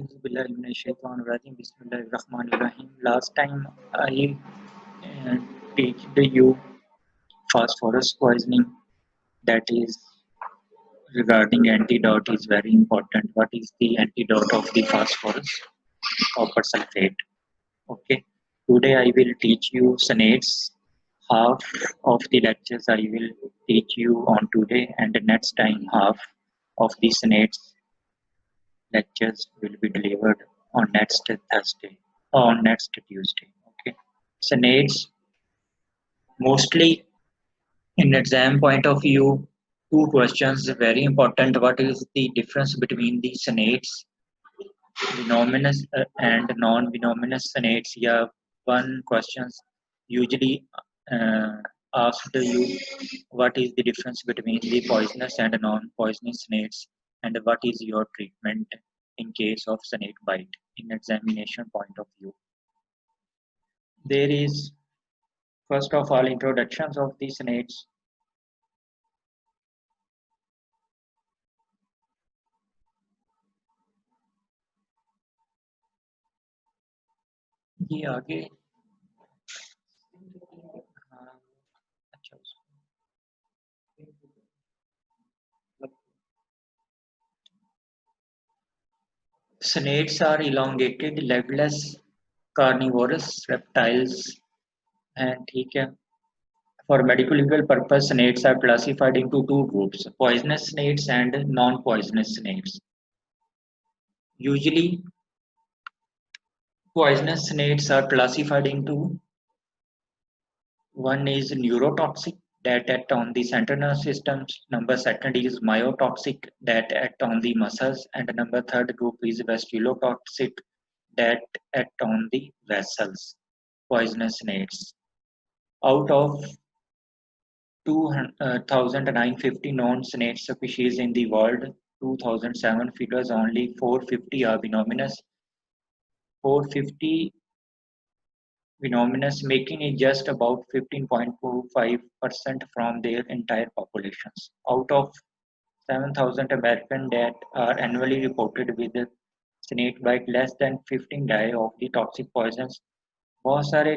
Bismillahirrahmanirrahim. Last time I teach you phosphorus poisoning, that is regarding antidote is very important. What is the antidote of the phosphorus? Copper sulfate. Okay. Today I will teach you SNAIDs. Half of the lectures I will teach you on today, and the next time half of the SNAIDs lectures will be delivered on next Thursday or on next Tuesday. Okay. So needs mostly in exam point of view, two questions very important. What is the difference between the senates, venomous and non-venomous senates? Yeah, one questions usually uh, asked you what is the difference between the poisonous and non-poisonous senates, and what is your treatment in case of snake bite in examination point of view. There is first of all introductions of the senates. ये आगे हाँ, अच्छा Snakes are elongated, legless, carnivorous reptiles and ठीक है. For medical legal purpose, snakes are classified into two groups: poisonous snakes and non-poisonous snakes. Usually, poisonous snakes are classified into one is neurotoxic that act on the central nervous system. Number second is myotoxic that act on the muscles, and number third group is vasculotoxic that act on the vessels. Poisonous snakes. Out of 2,950 known snake species in the world, 2007 figures only 450 are venomous. 450 venomous, making it just about 15.25% from their entire populations. Out of 7,000 American that are annually reported with snake bite, less than 15 die of the toxic poisons. बहुत सारे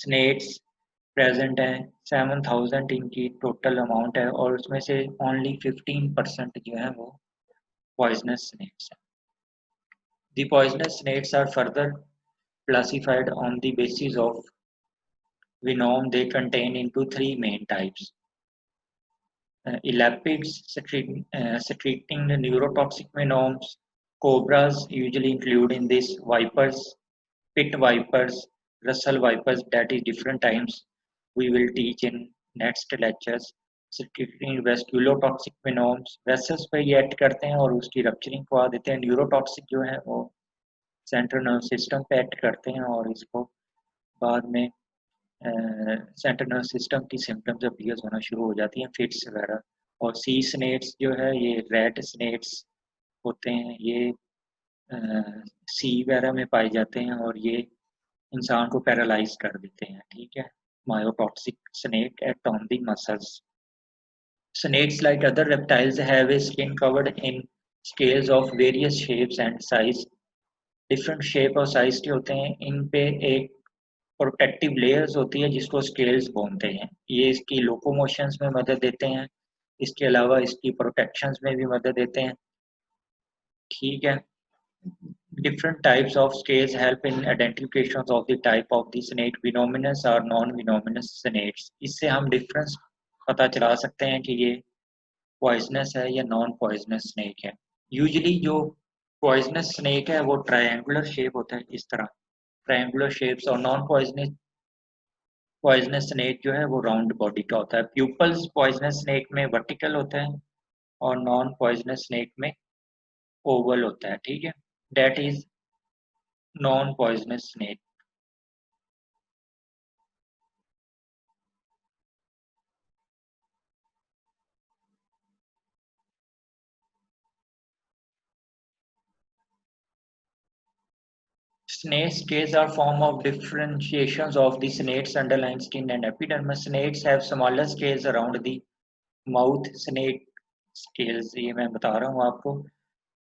snakes present है 7,000 इनकी total amount है और उसमें से only 15% जो है वो पॉइजनस स्नेक्स है. The poisonous snakes are further classified on the basis of venom they contain into three main types. Elapids secreting the neurotoxic venoms. Cobras usually include in this vipers, pit vipers, Russell vipers, that is different times we will teach in next lectures. Secreting vasculotoxic venoms, vessels पे ये act करते हैं और उसकी rupturing को आ देते हैं. Neurotoxic जो है वो सेंट्रल नर्व सिस्टम पे एक्ट करते हैं और इसको बाद में सेंट्रल नर्व सिस्टम की सिम्टम्स अपीयर होना शुरू हो जाती हैं, फिट्स वगैरह. और सी स्नेक्स जो है ये रेड स्नेक्स होते हैं, ये सी वगैरह में पाए जाते हैं और ये इंसान को पैरालाइज कर देते हैं. ठीक है. Myotoxic snake act on the muscles. Snakes, like other reptiles, have a skin covered in scales of various shapes and size. Different shape और size के होते हैं. इन पे एक प्रोटेक्टिव लेयर्स होती है जिसको स्केल्स बोलते हैं. ये इसकी लोकोमोशंस में मदद देते हैं. इसके अलावा इसकी प्रोटेक्शंस में भी मदद देते हैं. ठीक है. Different types of scales help in identification of the type of the snake, venomous or non-venomous snakes. इससे हम डिफरेंस पता चला सकते हैं कि ये पॉइजनस है या नॉन पॉइजनस स्नेक है. यूजुअली जो पॉइजनस स्नेक है वो ट्रायंगुलर शेप होता है, इस तरह ट्रायंगुलर शेप्स, और नॉन पॉइजनस पॉइजनस स्नेक जो है वो राउंड बॉडी का होता है. प्यूपल्स पॉइजनस स्नेक में वर्टिकल होता है और नॉन पॉइजनस स्नेक में ओवल होता है. ठीक है. That is non poisonous snake. Snake scales are form of differentiations of the snake's underlying skin and epidermis. Snakes have smaller scales around the mouth. Snake scales, ये मैं बता रहा हूँ आपको.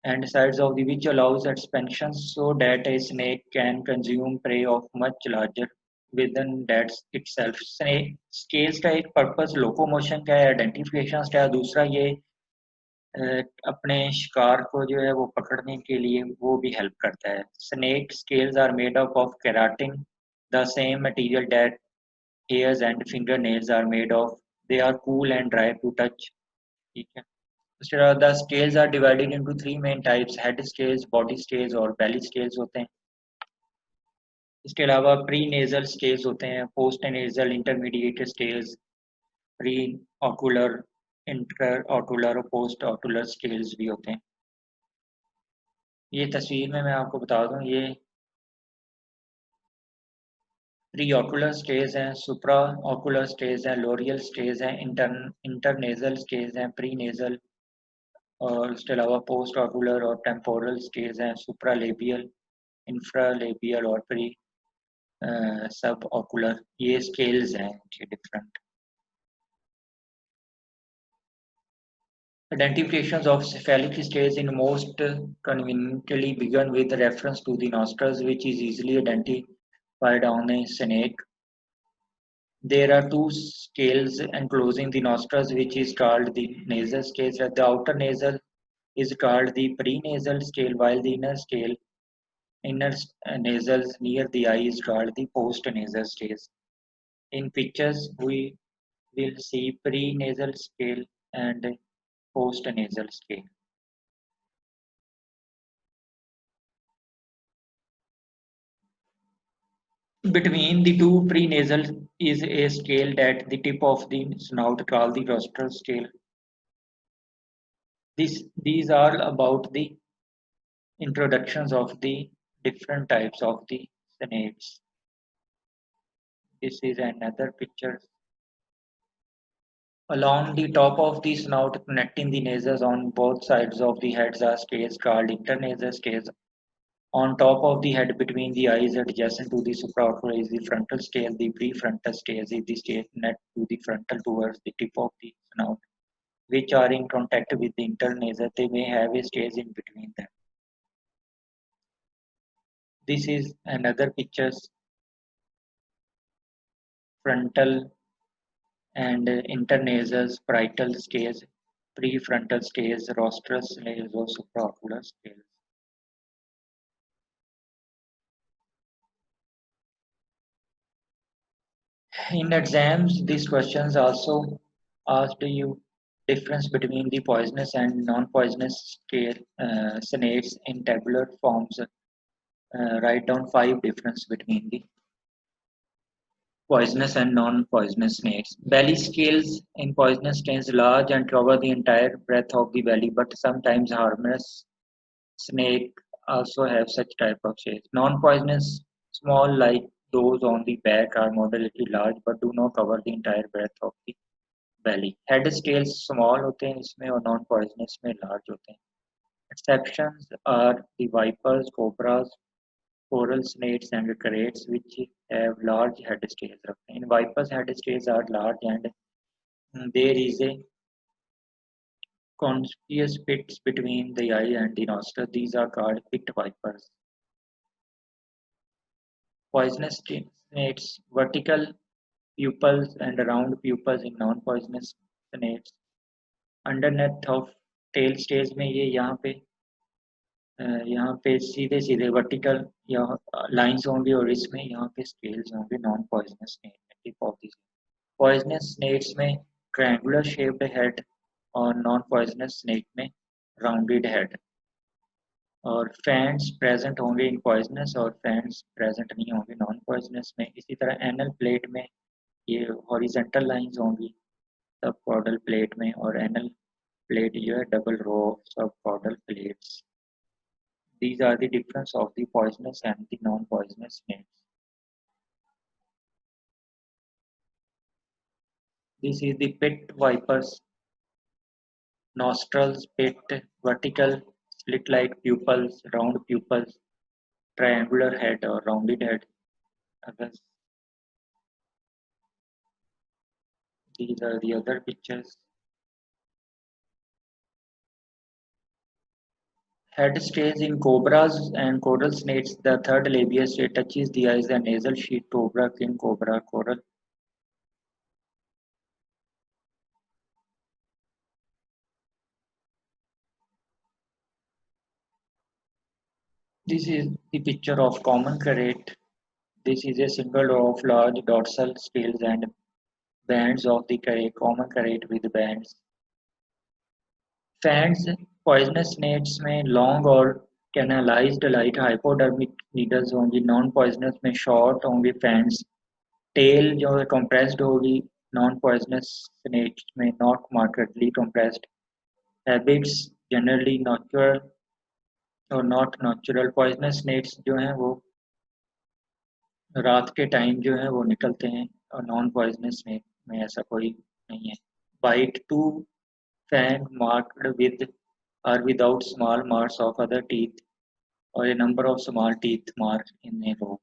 and sides of the which allows expansion so that a snake can consume prey of much larger within that itself. Snake scales का एक purpose locomotion का है, identification का है, दूसरा ये अपने शिकार को जो है वो पकड़ने के लिए वो भी हेल्प करता है. Snake scales are made up of keratin, the same material that hairs and fingernails are made of. They are cool and dry to touch. ठीक है. The scales are divided into three main types: head scales, body scales और belly scales होते हैं. इसके अलावा pre nasal scales होते हैं, post nasal intermediate scales, pre ocular, inter ocular और पोस्ट ऑकुलर स्केल्स भी होते हैं. ये तस्वीर में मैं आपको बता दूं, ये प्री ऑकुलर स्टेज हैं, सुप्रा ऑकुलर स्टेज हैं, लोरियल स्टेज हैं, इंटरनेजल स्टेज हैं, प्री नेजल, और इसके अलावा पोस्ट ऑकुलर और टेम्पोरल स्टेज हैं, सुप्रालेबियल, इंफ्रालेबियल और प्री सब ऑकुलर. ये स्केल्स हैं different. Identifications of cephalic stage in most conveniently begin with reference to the nostrils, which is easily identified on a snake. There are two scales enclosing the nostrils, which is called the nasal scale. The outer nasal is called the prenasal scale, while the inner nasals near the eye is called the postnasal stage. In pictures, we will see prenasal scale and postnasal scale. Between the two prenasal is a scale at the tip of the snout called the rostral scale. These are about the introductions of the different types of the sonates. This is another picture. Along the top of the snout, connecting the nasals on both sides of the heads are scales called internasal scales. On top of the head between the eyes adjacent to the supraocular is the frontal scale. The prefrontal scale is the scale net to the frontal towards the tip of the snout, which are in contact with the internasal. They may have a stage in between them. This is another picture. Frontal and internasal parietal scales, prefrontal scales, rostral scales or supraocular scales. In exams, these questions also asked you difference between the poisonous and non-poisonous scale sonates in tabular forms. Write down 5 difference between the poisonous and non-poisonous snakes. Belly scales in poisonous strains large and cover the entire breadth of the belly, but sometimes harmless snake also have such type of shapes. Non-poisonous, small like those on the back, are moderately large but do not cover the entire breadth of the belly. Head scales small होते हैं इसमें और non-poisonous में large होते हैं. Exceptions are the vipers, cobras, coral snakes, and crates, which have large head scales. In vipers, head scales are large and there is a conspicuous pits between the eye and the nostril. These are called pit vipers. Poisonous snakes, vertical pupils and round pupils in non-poisonous snakes. Underneath of tail stage में ये यहाँ पे सीधे सीधे vertical यहाँ lines होंगे और इसमें यहाँ पे स्केल्स होंगे नॉन पॉइजनस स्नेक में. Tip of this poisonous snacks में ट्रायंगुलर शेप्ड हेड और नॉन पॉइजनस स्नेक में राउंडेड हेड. और फैंस प्रेजेंट होंगे इन पॉइजनस और फैंस प्रेजेंट नहीं होंगे नॉन पॉइजनस में. इसी तरह एनल प्लेट में ये हॉरिजेंटल लाइंस होंगी सब कॉर्डल प्लेट में, और एनल प्लेट जो है double row subcaudal plates. These are the difference of the poisonous and the non-poisonous snakes. This is the pit vipers. Nostrils, pit, vertical, slit-like pupils, round pupils, triangular head or rounded head. These are the other pictures. Head stays in cobras and coral snakes. The third labia stay touches the eyes and nasal sheath. Cobra, king cobra, coral. This is the picture of common carrot. This is a single row of large dorsal scales and bands of the carrot, common carrot with bands. Fans, poisonous snakes में long और canalized light hypodermic needles होंगी, non poisonous में short होंगे fans, tail जो है compressed होगी, non poisonous snakes में not markedly compressed, habits generally natural और not natural, poisonous snakes जो हैं वो रात के टाइम जो है वो निकलते हैं और नॉन पॉइजनस स्नेक में ऐसा कोई नहीं है. Bite two fang marked with or without small marks of other teeth or a number of small teeth marked in a row.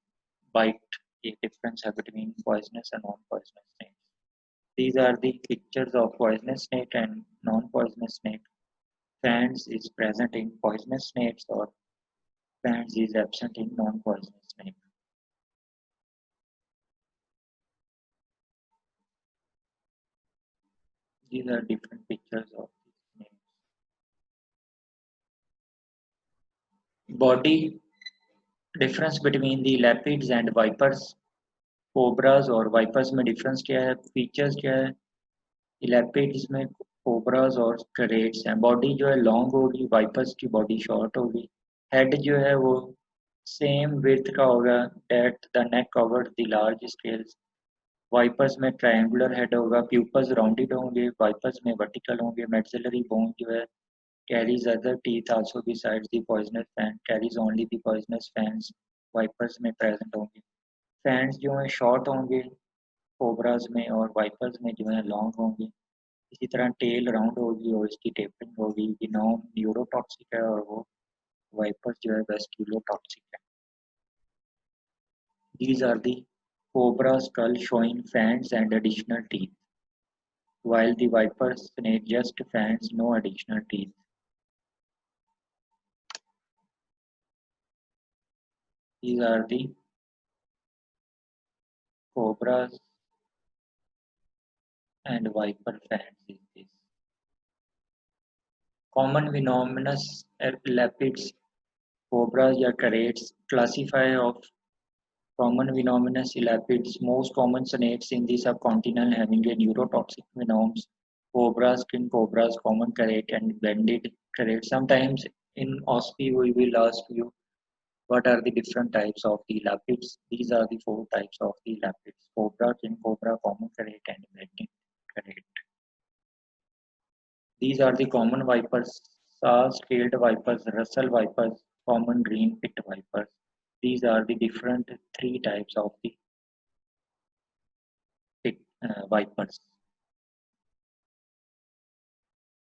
Bite a difference between poisonous and non-poisonous snake. These are the pictures of poisonous snake and non-poisonous snake. Fangs is present in poisonous snakes or fangs is absent in non-poisonous snake. These are different pictures of these snakes. Body difference between the lapids and vipers. Cobras और wipers में difference क्या है, features क्या है. इलेपिड्स में cobras और करेट्स हैं. Body जो है लॉन्ग होगी, वाइपर्स की बॉडी शॉर्ट होगी. हेड जो है वो सेम विड्थ का होगा that the neck covered the large scales. Vipers में ट्रायंगुलर हेड होगा, प्यूपस राउंडेड होंगे, वाइपर्स में वर्टिकल होंगे. मैक्सिलरी बोन जो है carries other teeth also besides the poisonous fan, carries only the poisonous fans, vipers में प्रेजेंट होंगे. Fangs जो हैं शॉर्ट होंगे कोबराज में और वाइपर्स में जो है लॉन्ग होंगे. इसी तरह टेल राउंड होगी और इसकी टेपरिंग होगी. गिनोम न्यूरोटॉक्सिक है और वो वाइपर्स जो है वेस्क्यूलोटॉक्सिक है. These are the cobra skull showing fangs and additional teeth, while the viper snake just fangs, no additional teeth. These are the cobras and viper fangs. Is this common venomous lapids, cobras या carets classify of common venomous elapids, most common snakes in the subcontinent having a neurotoxic venoms, cobras, king cobras, common carrot, and banded carrot. Sometimes in OSPI we will ask you what are the different types of the elapids. These are the four types of the elapids: cobra, king cobra, common carrot, and banded carrot. These are the common vipers: scaled vipers, Russell vipers, common green pit vipers. These are the different three types of the vipers.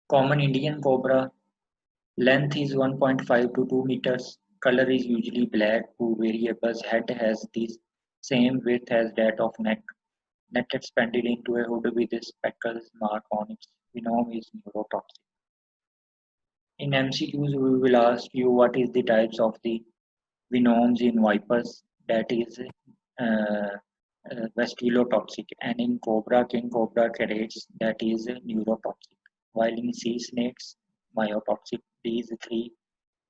Common Indian cobra length is 1.5 to 2 meters. Color is usually black. Two variables. Head has the same width as that of neck. Neck expanded into a hood with a speckles mark on its venom is neurotoxic. In MCQs, we will ask you what is the types of the venoms in vipers. That is vasculotoxic, and in cobra, king cobra carets, that is neurotoxic. While in sea snakes, myotoxic. These three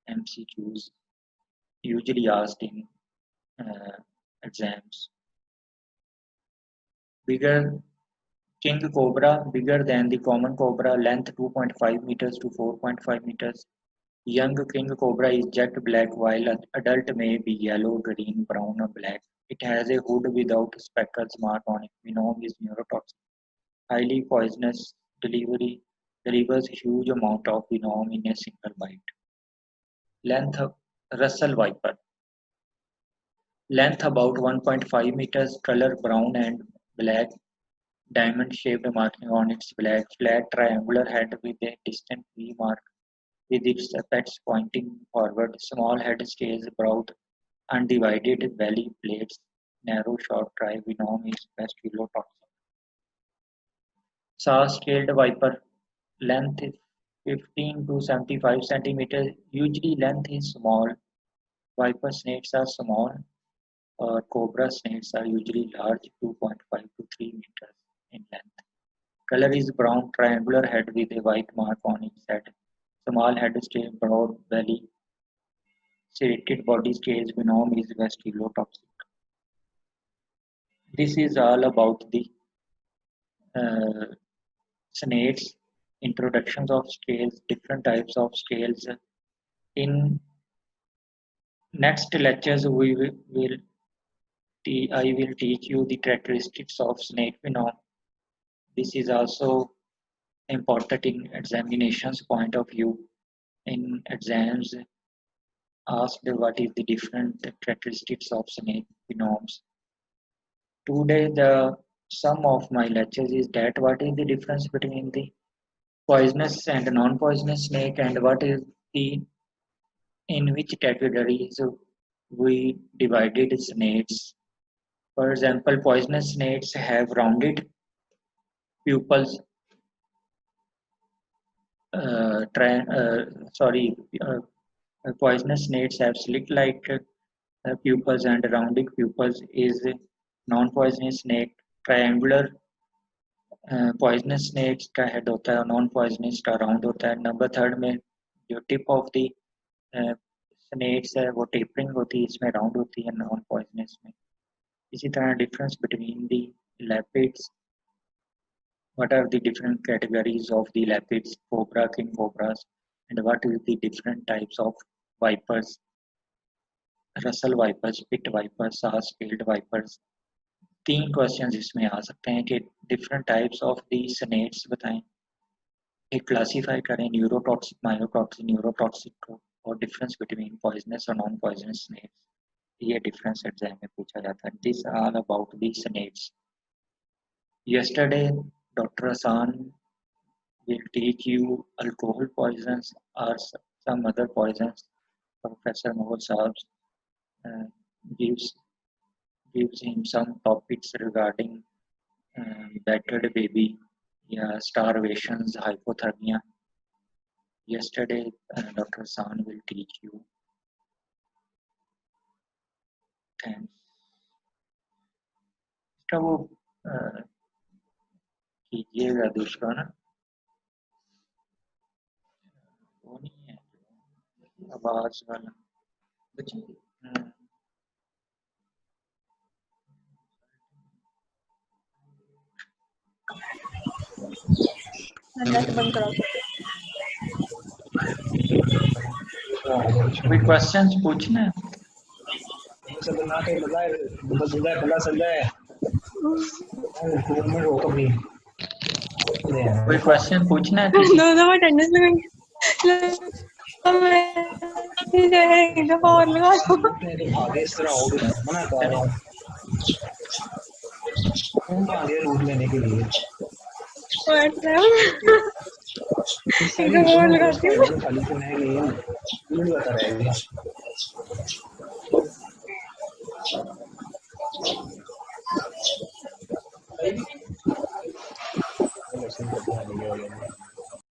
MCQs usually asked in uh, exams. Bigger king cobra, bigger than the common cobra, length 2.5 meters to 4.5 meters. Young king cobra is jet black while adult may be yellow, green, brown or black. It has a hood without speckles mark on it. Venom is neurotoxic. Highly poisonous, delivers huge amount of venom in a single bite. Length of Russell viper. Length about 1.5 meters, color brown and black, diamond shaped marking on its black, flat triangular head with a distant V mark with its apex pointing forward. Small head stays broad, undivided belly plates, narrow short dry venom is vasculotoxic. Saw scaled viper length 15 to 75 centimeters. Usually length is small. Viper snakes are small, or cobra snakes are usually large, 2.5 to 3 meters in length. Color is brown, triangular head with a white mark on its head. Small head scale, broad belly, serrated body scales. Venom is vestibulotoxic. This is all about the uh, snakes, introductions of scales, different types of scales. In next lectures, I will teach you the characteristics of snake venom. This is also important in examinations point of view. In exams, asked what is the different characteristics of snake venoms. Today, the sum of my lectures is that what is the difference between the poisonous and non-poisonous snake, and what is the in which categories we divided snakes. For example, poisonous snakes have rounded pupils. Sorry, poisonous snakes have slit-like pupils and rounded pupils. Is non-poisonous snake triangular. Poisonous snacks का head होता है और non poisonous का round होता है. Number third में जो tip of the snakes है वो टेपरिंग होती है, इसमें राउंड होती है नॉन पॉइजनस में. इसी तरह difference between the lipids. what are the different categories of the lapids, cobra, king cobras, and what is the different types of vipers, Russell vipers, pit vipers, saw scaled vipers. 3 questions इसमें आ सकते हैं कि different types of the snakes बताएं, एक classify करें neurotoxic, myotoxic, neurotoxic को, और डिफरेंस बिटवीन पॉइजनस और नॉन पॉइजनस स्नेक्स. ये डिफरेंस एग्जाम में पूछा जाता है. This all about the snakes. Yesterday, Dr. Hassan will teach you alcohol poisons or some other poisons. Professor Mohol Saab uh, gives him some topics regarding battered baby, yeah, starvations, hypothermia. Yesterday, Dr. Hassan will teach you. Thanks. इसका वो कीजिएगा दूसरा ना, वो नहीं है आवाज वाला. कोई क्वेश्चंस पूछना है? कोई क्वेश्चन पूछना है? रूट लेने के लिए खाली तो नहीं बता रहेगा.